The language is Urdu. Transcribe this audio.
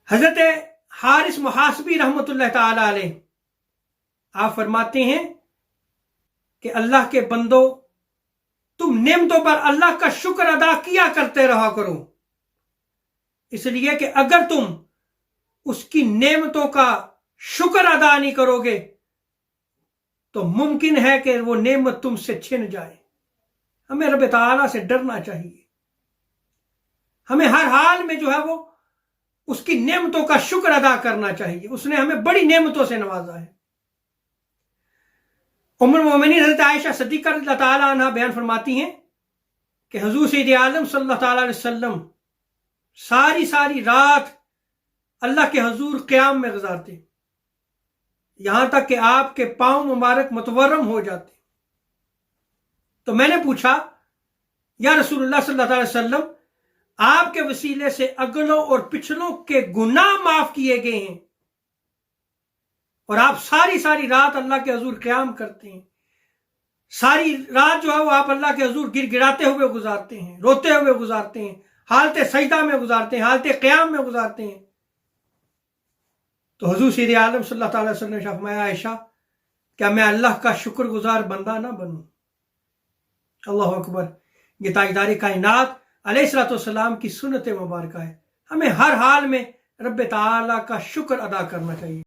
حضرت حارث محاسبی رحمۃ اللہ تعالی علیہ آپ فرماتے ہیں کہ اللہ کے بندو تم نعمتوں پر اللہ کا شکر ادا کیا کرتے رہا کرو، اس لیے کہ اگر تم اس کی نعمتوں کا شکر ادا نہیں کرو گے تو ممکن ہے کہ وہ نعمت تم سے چھن جائے۔ ہمیں رب تعالیٰ سے ڈرنا چاہیے، ہمیں ہر حال میں جو ہے وہ اس کی نعمتوں کا شکر ادا کرنا چاہیے۔ اس نے ہمیں بڑی نعمتوں سے نوازا ہے۔ ام المومنین حضرت عائشہ صدیقہ رضی اللہ تعالیٰ عنہ بیان فرماتی ہیں کہ حضور سید عالم صلی اللہ تعالیٰ علیہ وسلم ساری رات اللہ کے حضور قیام میں گزارتے، یہاں تک کہ آپ کے پاؤں مبارک متورم ہو جاتے۔ تو میں نے پوچھا یا رسول اللہ صلی اللہ علیہ وسلم، آپ کے وسیلے سے اگلوں اور پچھلوں کے گناہ معاف کیے گئے ہیں اور آپ ساری رات اللہ کے حضور قیام کرتے ہیں، ساری رات جو ہے وہ آپ اللہ کے حضور گر گراتے ہوئے گزارتے ہیں، روتے ہوئے گزارتے ہیں، حالت سجدہ میں گزارتے ہیں، حالت قیام میں گزارتے ہیں۔ تو حضور سید عالم صلی اللہ تعالی وسلم نے فرمایا، عائشہ کیا میں اللہ کا شکر گزار بندہ نہ بنوں؟ اللہ اکبر۔ یہ تاجدار کائنات علیہ الصلوۃ والسلام کی سنت مبارکہ ہے۔ ہمیں ہر حال میں رب تعالیٰ کا شکر ادا کرنا چاہیے۔